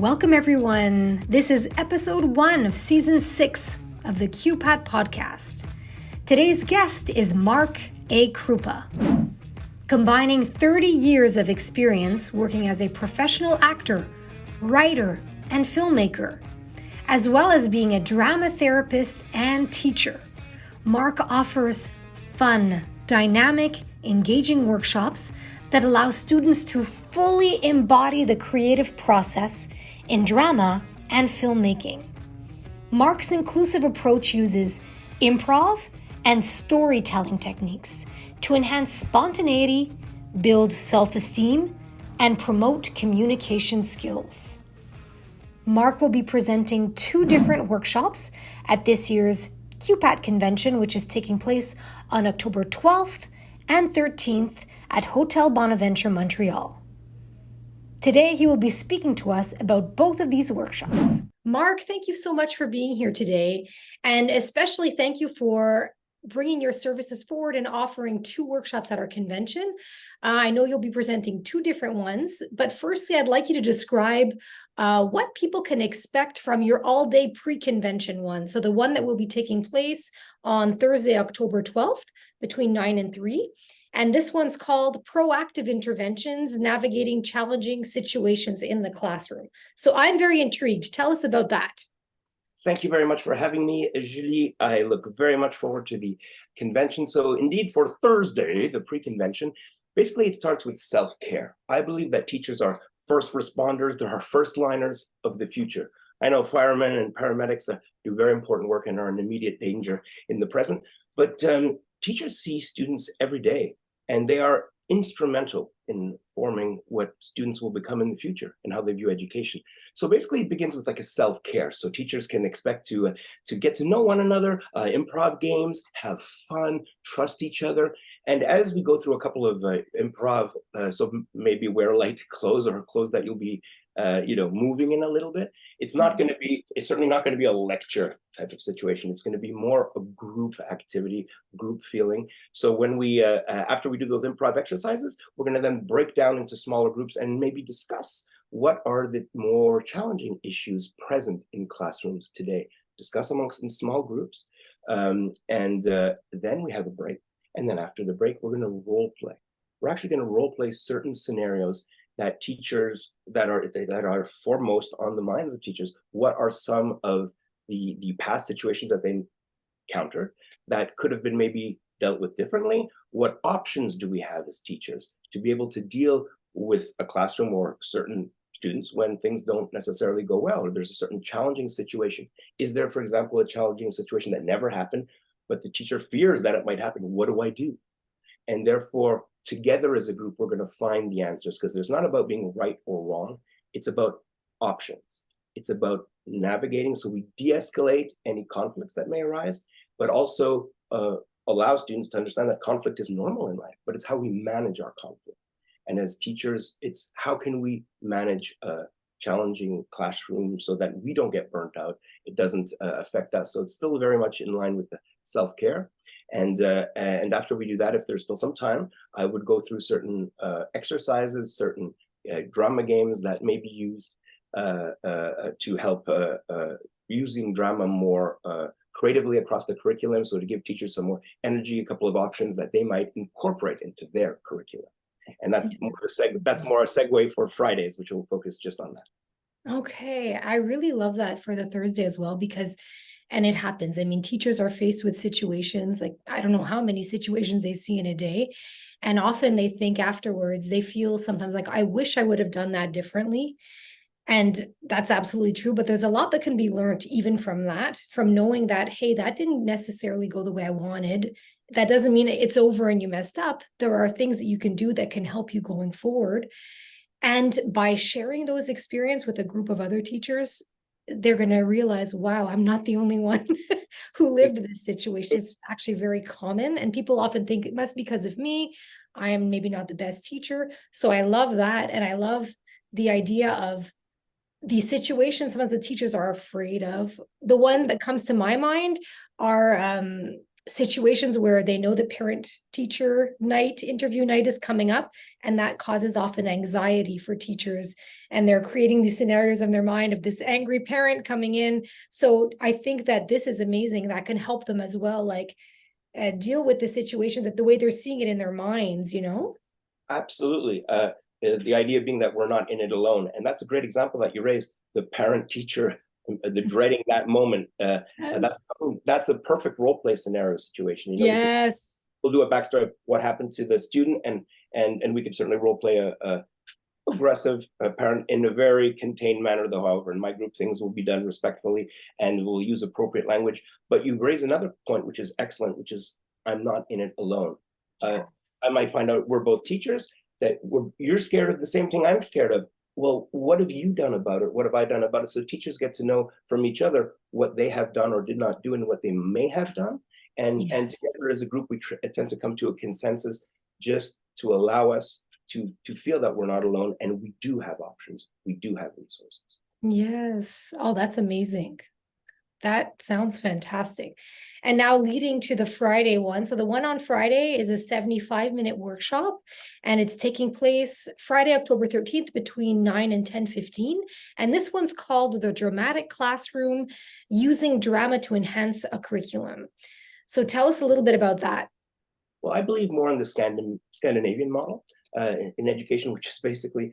Welcome, everyone. This is episode 1 of season 6 of the QPAT podcast. Today's guest is Mark A Krupa. Combining 30 years of experience working as a professional actor, writer, and filmmaker, as well as being a drama therapist and teacher, Mark offers fun, dynamic, engaging workshops that allow students to fully embody the creative process in drama and filmmaking. Mark's inclusive approach uses improv and storytelling techniques to enhance spontaneity, build self-esteem, and promote communication skills. Mark will be presenting 2 different workshops at this year's QPAT Convention, which is taking place on October 12th and 13th at Hotel Bonaventure, Montreal. Today, he will be speaking to us about both of these workshops. Mark, thank you so much for being here today, and especially thank you for bringing your services forward and offering 2 workshops at our convention. I know you'll be presenting 2 different ones, but firstly, I'd like you to describe what people can expect from your all-day pre-convention one. So the one that will be taking place on Thursday, October 12th, between 9 and 3. And this one's called Proactive Interventions, Navigating Challenging Situations in the Classroom. So I'm very intrigued. Tell us about that. Thank you very much for having me, Julie. I look very much forward to the convention. So indeed, for Thursday, the pre-convention, basically it starts with self-care. I believe that teachers are first responders. They're our first liners of the future. I know firemen and paramedics do very important work and are in immediate danger in the present, but teachers see students every day, and they are instrumental in forming what students will become in the future and how they view education. So basically it begins with like a self-care. So teachers can expect to get to know one another, improv games, have fun, trust each other. And as we go through a couple of improv, so maybe wear light clothes or clothes that you'll be moving in a little bit. It's certainly not going to be a lecture type of situation. It's going to be more a group activity, group feeling. So when we, after we do those improv exercises, we're going to then break down into smaller groups and maybe discuss what are the more challenging issues present in classrooms today. Discuss amongst in small groups. And then we have a break. And then after the break, we're going to role play. We're actually going to role play certain scenarios that teachers that are foremost on the minds of teachers. What are some of the past situations that they encountered that could have been maybe dealt with differently? What options do we have as teachers to be able to deal with a classroom or certain students when things don't necessarily go well, or there's a certain challenging situation? Is there, for example, a challenging situation that never happened, but the teacher fears that it might happen? What do I do? And therefore, together as a group, we're going to find the answers, because there's not about being right or wrong. It's about options. It's about navigating, so we de-escalate any conflicts that may arise, but also allow students to understand that conflict is normal in life, but it's how we manage our conflict. And as teachers, it's how can we manage a challenging classroom so that we don't get burnt out, it doesn't affect us. So it's still very much in line with the self-care. And after we do that, if there's still some time, I would go through certain exercises, certain drama games that may be used to help using drama more creatively across the curriculum. So to give teachers some more energy, a couple of options that they might incorporate into their curriculum. And that's more a segue for Fridays, which will focus just on that. Okay, I really love that for the Thursday as well, because and it happens. I mean, teachers are faced with situations, like I don't know how many situations they see in a day. And often they think afterwards, they feel sometimes like, I wish I would have done that differently. And that's absolutely true. But there's a lot that can be learned even from that, from knowing that, hey, that didn't necessarily go the way I wanted. That doesn't mean it's over and you messed up. There are things that you can do that can help you going forward. And by sharing those experiences with a group of other teachers, they're going to realize, wow, I'm not the only one who lived this situation. It's actually very common. And people often think it must be because of me. I am maybe not the best teacher. So I love that. And I love the idea of these situations sometimes the teachers are afraid of. The one that comes to my mind are situations where they know the parent teacher night, interview night is coming up, and that causes often anxiety for teachers, and they're creating these scenarios in their mind of this angry parent coming in. So I think that this is amazing. That can help them as well, like deal with the situation that the way they're seeing it in their minds, you know? Absolutely. The idea being that we're not in it alone. And that's a great example that you raised, the parent teacher, the dreading that moment. Yes. That's a perfect role play scenario situation. Yes. We'll do a backstory of what happened to the student, and we could certainly role play a aggressive parent in a very contained manner, though. However, in my group, things will be done respectfully and we'll use appropriate language. But you raise another point, which is excellent, which is I'm not in it alone. Yes. I might find out we're both teachers, that you're scared of the same thing I'm scared of. Well, what have you done about it? What have I done about it? So teachers get to know from each other what they have done or did not do and what they may have done. And together as a group, we tend to come to a consensus just to allow us to feel that we're not alone, and we do have options. We do have resources. Yes. Oh, that's amazing. That sounds fantastic. And now leading to the Friday one. So the one on Friday is a 75-minute workshop, and it's taking place Friday, October 13th between 9 and 10:15. And this one's called The Dramatic Classroom, Using Drama to Enhance a Curriculum. So tell us a little bit about that. Well, I believe more in the Scandinavian model in education, which is basically,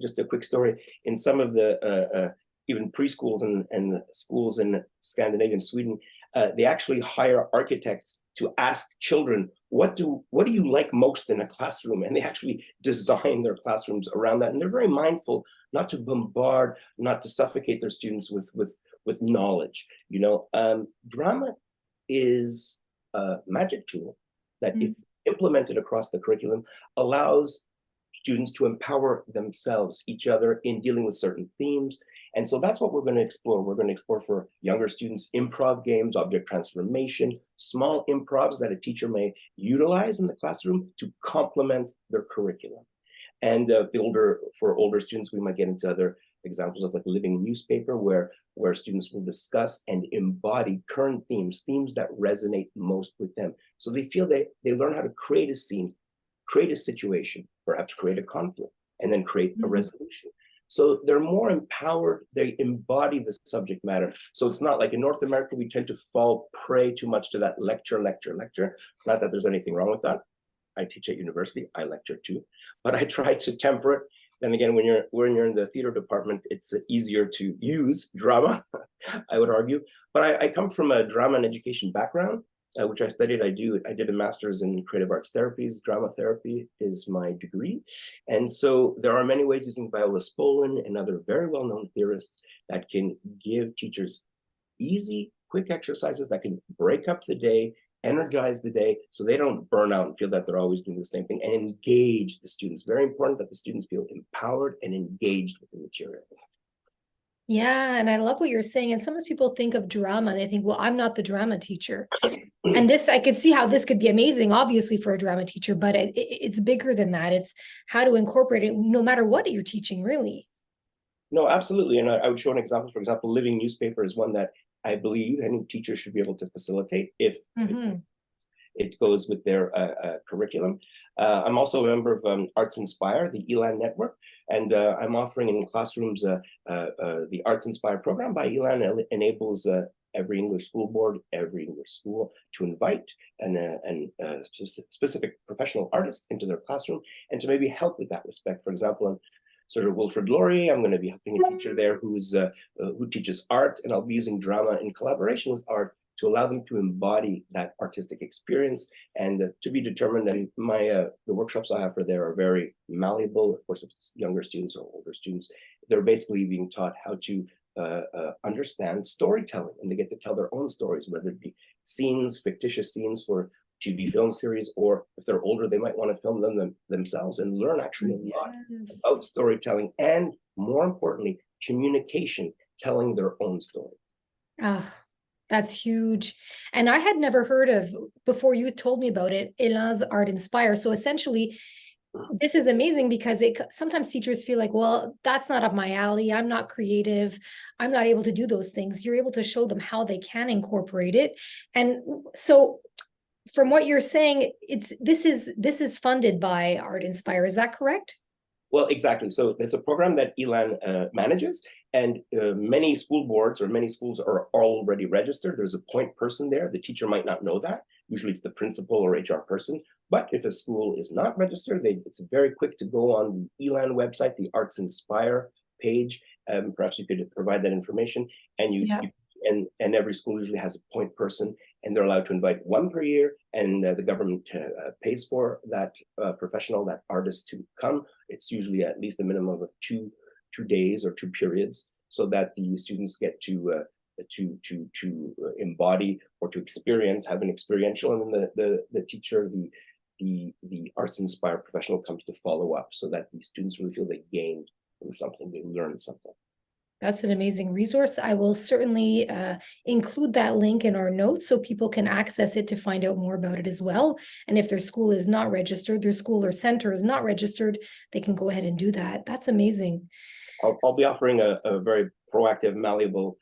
just a quick story. In some of the even preschools and schools in Scandinavia and Sweden, they actually hire architects to ask children, what do you like most in a classroom? And they actually design their classrooms around that. And they're very mindful not to bombard, not to suffocate their students with knowledge. Drama is a magic tool that, if implemented across the curriculum, allows students to empower themselves, each other, in dealing with certain themes. And so that's what we're going to explore. We're going to explore for younger students improv games, object transformation, small improvs that a teacher may utilize in the classroom to complement their curriculum. And for older students, we might get into other examples of like living newspaper, where students will discuss and embody current themes that resonate most with them. So they feel they learn how to create a scene, create a situation, perhaps create a conflict, and then create a resolution. So they're more empowered, they embody the subject matter. So it's not like in North America, we tend to fall prey too much to that lecture. Not that there's anything wrong with that. I teach at university, I lecture too, but I try to temper it. Then again, when you're in the theater department, it's easier to use drama, I would argue. But I come from a drama and education background, which I studied. I did a master's in creative arts therapies. Drama therapy is my degree. And so there are many ways using Viola Spolin and other very well-known theorists that can give teachers easy, quick exercises that can break up the day, energize the day, so they don't burn out and feel that they're always doing the same thing, and engage the students. Very important that the students feel empowered and engaged with the material. Yeah, and I love what you're saying. And sometimes people think of drama and they think, well, I'm not the drama teacher. And this, I could see how this could be amazing, obviously, for a drama teacher, but it's bigger than that. It's how to incorporate it no matter what you're teaching, really. No, absolutely. And I would show an example. For example, living newspaper is one that I believe any teacher should be able to facilitate if it goes with their curriculum. I'm also a member of Arts Inspire, the ELAN network, and I'm offering in classrooms the Arts Inspire program by ELAN. Enables every English school board, every English school to invite a specific professional artist into their classroom and to maybe help with that respect. For example, I'm sort of Wilfred Laurie. I'm going to be helping a teacher there who teaches art, and I'll be using drama in collaboration with art to allow them to embody that artistic experience, and to be determined. And the workshops I offer there are very malleable. Of course, if it's younger students or older students, they're basically being taught how to understand storytelling, and they get to tell their own stories, whether it be scenes, fictitious scenes for TV film series, or if they're older, they might want to film them themselves and learn actually a lot about storytelling, and more importantly, communication, telling their own story. Oh, that's huge. And I had never heard of, before you told me about it, Elan's Art Inspire. So essentially, this is amazing because sometimes teachers feel like, well, that's not up my alley. I'm not creative. I'm not able to do those things. You're able to show them how they can incorporate it. And so from what you're saying, this is funded by Art Inspire. Is that correct? Well, exactly. So it's a program that ELAN manages, and many school boards or many schools are already registered. There's a point person there. The teacher might not know that. Usually it's the principal or HR person. But if a school is not registered, it's very quick to go on the ELAN website, the Arts Inspire page. Perhaps you could provide that information. And and every school usually has a point person, and they're allowed to invite one per year, and the government pays for that professional, that artist, to come. It's usually at least a minimum of two days or 2 periods, so that the students get to embody or to experience, have an experiential, and then the teacher, the Arts Inspire professional, comes to follow up, so that the students really feel they gained from something, they learned something. That's an amazing resource. I will certainly include that link in our notes so people can access it to find out more about it as well. And if their school is not registered, their school or center is not registered, they can go ahead and do that. That's amazing. I'll be offering a very proactive, malleable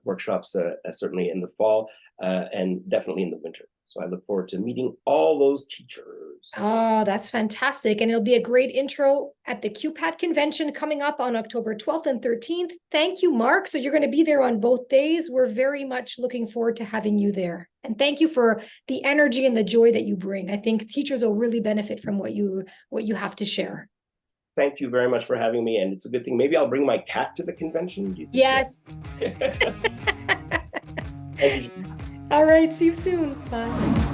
workshops, certainly in the fall and definitely in the winter. So I look forward to meeting all those teachers. Oh, that's fantastic. And it'll be a great intro at the QPAT Convention coming up on October 12th and 13th. Thank you, Mark. So you're going to be there on both days. We're very much looking forward to having you there. And thank you for the energy and the joy that you bring. I think teachers will really benefit from what you have to share. Thank you very much for having me. And it's a good thing. Maybe I'll bring my cat to the convention. Yes. Thank you. All right. See you soon. Bye.